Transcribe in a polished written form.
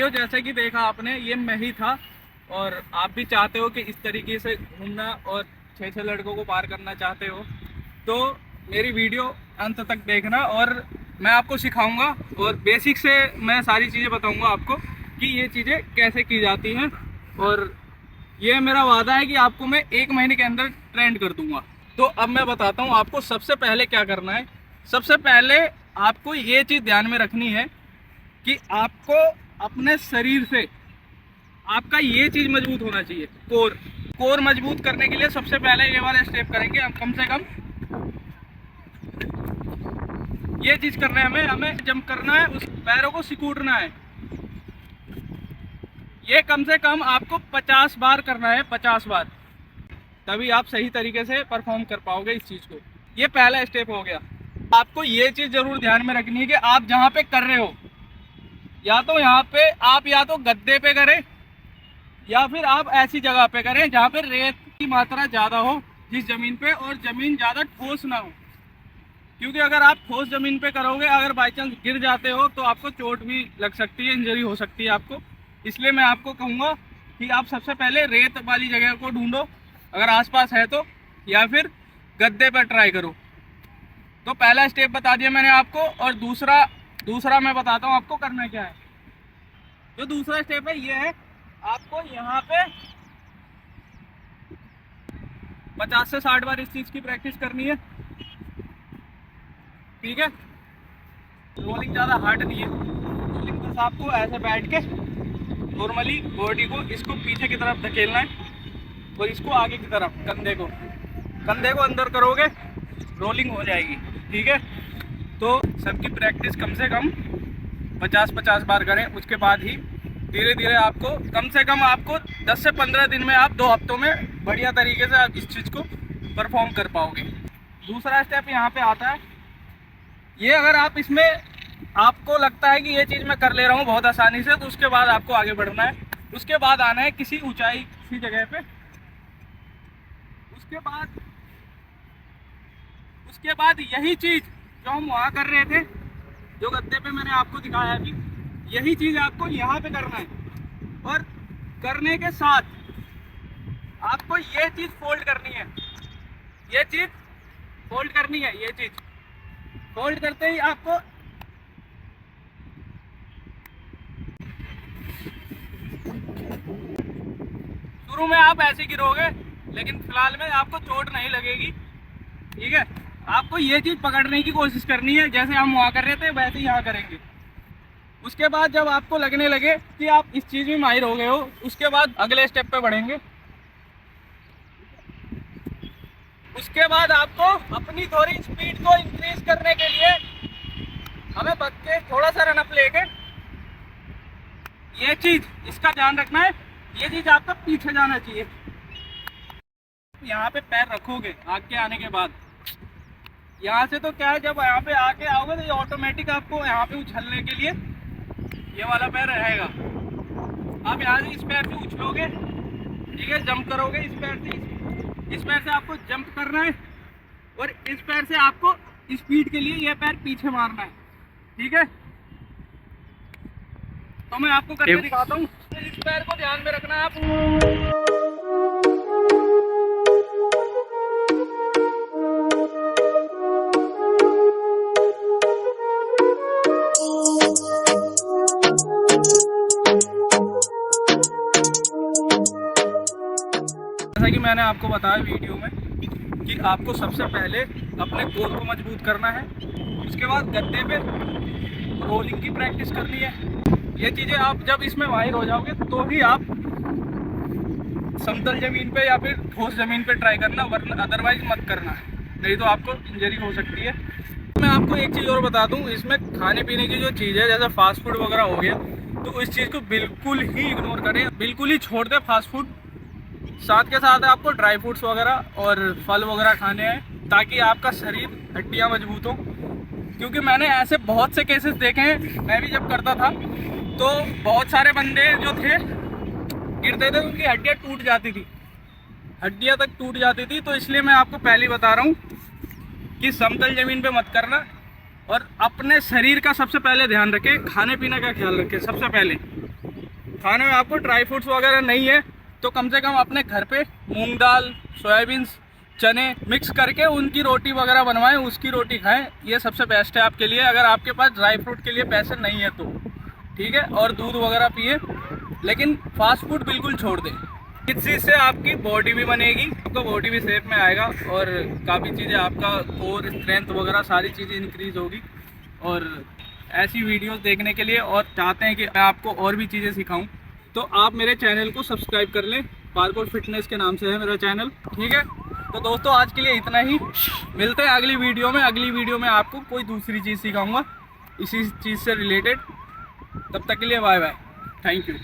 Video जैसे कि देखा आपने, ये मैं ही था। और आप भी चाहते हो कि इस तरीके से घूमना और 6-6 लड़कों को पार करना चाहते हो तो मेरी वीडियो अंत तक देखना, और मैं आपको सिखाऊंगा और बेसिक से मैं सारी चीज़ें बताऊंगा आपको कि ये चीज़ें कैसे की जाती हैं। और ये मेरा वादा है कि आपको मैं 1 महीने के अंदर ट्रेंड कर दूंगा। तो अब मैं बताता हूँ आपको सबसे पहले क्या करना है। सबसे पहले आपको ये चीज़ ध्यान में रखनी है कि आपको अपने शरीर से आपका ये चीज़ मजबूत होना चाहिए, कोर मजबूत करने के लिए सबसे पहले ये वाला स्टेप करेंगे हम। कम से कम ये चीज़ करना है, हमें जंप करना है, उस पैरों को सिकुड़ना है। ये कम से कम आपको 50 बार करना है, 50 बार, तभी आप सही तरीके से परफॉर्म कर पाओगे इस चीज़ को। ये पहला स्टेप हो गया। आपको ये चीज़ ज़रूर ध्यान में रखनी है कि आप जहाँ पे कर रहे हो, या तो यहाँ पे आप या तो गद्दे पे करें या फिर आप ऐसी जगह पे करें जहाँ पे रेत की मात्रा ज़्यादा हो, जिस ज़मीन पे, और ज़मीन ज़्यादा ठोस ना हो। क्योंकि अगर आप ठोस ज़मीन पे करोगे, अगर बाई चांस गिर जाते हो तो आपको चोट भी लग सकती है, इंजरी हो सकती है आपको। इसलिए मैं आपको कहूँगा कि आप सबसे पहले रेत वाली जगह को ढूंढो अगर आसपास है तो, या फिर गद्दे पर ट्राई करो। तो पहला स्टेप बता दिया मैंने आपको, और दूसरा मैं बताता हूँ आपको करना क्या है। जो दूसरा स्टेप है ये है, आपको यहाँ पे 50 से 60 बार इस चीज़ की प्रैक्टिस करनी है, ठीक है। रोलिंग ज़्यादा हार्ड नहीं है, रोलिंग बस आपको ऐसे बैठ के नॉर्मली बॉडी को इसको पीछे की तरफ धकेलना है और इसको आगे की तरफ कंधे को अंदर करोगे, रोलिंग हो जाएगी, ठीक है। तो सबकी प्रैक्टिस कम से कम 50-50 बार करें। उसके बाद ही धीरे धीरे आपको कम से कम आपको 10 से 15 दिन में, आप 2 हफ्तों में बढ़िया तरीके से आप इस चीज़ को परफॉर्म कर पाओगे। दूसरा स्टेप यहाँ पे आता है, ये अगर आप इसमें आपको लगता है कि ये चीज़ मैं कर ले रहा हूँ बहुत आसानी से, तो उसके बाद आपको आगे बढ़ना है। उसके बाद आना है किसी ऊंचाई सी जगह पे। उसके बाद यही चीज़ जो हम वहाँ कर रहे थे, जो गद्दे पे मैंने आपको दिखाया अभी, यही चीज़ आपको यहाँ पे करना है। और करने के साथ आपको ये चीज़ फोल्ड करनी है, ये चीज़ फोल्ड करनी है। ये चीज़ फोल्ड करते ही आपको शुरू में आप ऐसे गिरोगे, लेकिन फिलहाल में आपको चोट नहीं लगेगी, ठीक है। आपको ये चीज़ पकड़ने की कोशिश करनी है, जैसे हम वहाँ कर रहे थे वैसे ही यहाँ करेंगे। उसके बाद जब आपको लगने लगे कि आप इस चीज़ में माहिर हो गए हो, उसके बाद अगले स्टेप पे बढ़ेंगे। उसके बाद आपको अपनी थोड़ी स्पीड को इंक्रीज करने के लिए हमें बच के थोड़ा सा रनअप लेके, ये चीज़ इसका ध्यान रखना है, ये चीज़ आपका पीछे जाना चाहिए। यहाँ पे पैर रखोगे आगे आने के बाद, यहाँ से तो क्या है, जब यहाँ पे आके आओगे तो ये ऑटोमेटिक आपको यहाँ पे उछलने के लिए ये वाला पैर रहेगा। आप यहाँ से इस पैर से उछलोगे, ठीक है, जंप करोगे इस पैर से आपको जंप करना है, और इस पैर से आपको स्पीड के लिए ये पैर पीछे मारना है, ठीक है। तो मैं आपको करके दिखाता हूँ। इस पैर को ध्यान में रखना है आप। जैसा कि मैंने आपको बताया वीडियो में कि आपको सबसे पहले अपने कोर को मजबूत करना है, उसके बाद गद्दे पे रोलिंग की प्रैक्टिस करनी है। ये चीज़ें आप जब इसमें माहिर हो जाओगे तो ही आप समतल ज़मीन पे या फिर ठोस ज़मीन पे ट्राई करना, वरना अदरवाइज मत करना, नहीं तो आपको इंजरी हो सकती है। मैं आपको एक चीज़ और बता दूं, इसमें खाने पीने की जो चीज़ है, जैसे फास्ट फूड वगैरह हो गया, तो इस चीज़ को बिल्कुल ही इग्नोर करें, बिल्कुल ही छोड़ दें फास्ट फूड। साथ के साथ आपको ड्राई फ्रूट्स वगैरह और फल वगैरह खाने हैं, ताकि आपका शरीर, हड्डियाँ मजबूत हो। क्योंकि मैंने ऐसे बहुत से केसेस देखे हैं, मैं भी जब करता था तो बहुत सारे बंदे जो थे गिरते थे, उनकी हड्डियाँ टूट जाती थी, हड्डियाँ तक टूट जाती थी। तो इसलिए मैं आपको पहले ही बता रहा हूँ कि समतल ज़मीन पे मत करना, और अपने शरीर का सबसे पहले ध्यान रखें, खाने पीने का ख्याल रखें सबसे पहले। खाने में आपको ड्राई फ्रूट्स वगैरह नहीं है तो कम से कम अपने घर पे मूंग दाल, सोयाबीन, चने मिक्स करके उनकी रोटी वगैरह बनवाएं, उसकी रोटी खाएं। ये सबसे बेस्ट है आपके लिए, अगर आपके पास ड्राई फ्रूट के लिए पैसे नहीं है तो। ठीक है, और दूध वगैरह पिए, लेकिन फास्ट फूड बिल्कुल छोड़ दें। इस चीज़ से आपकी बॉडी भी बनेगी, आपका बॉडी भी शेप में आएगा और काफ़ी चीज़ें आपका कोर स्ट्रेंथ वगैरह सारी चीज़ें इंक्रीज होगी। और ऐसी वीडियोस देखने के लिए और चाहते हैं कि मैं आपको और भी चीज़ें सिखाऊं तो आप मेरे चैनल को सब्सक्राइब कर लें। पार्कोर फिटनेस के नाम से है मेरा चैनल। ठीक है, तो दोस्तों आज के लिए इतना ही, मिलते हैं अगली वीडियो में। अगली वीडियो में आपको कोई दूसरी चीज़ सिखाऊंगा इसी चीज़ से रिलेटेड। तब तक के लिए बाय बाय, थैंक यू।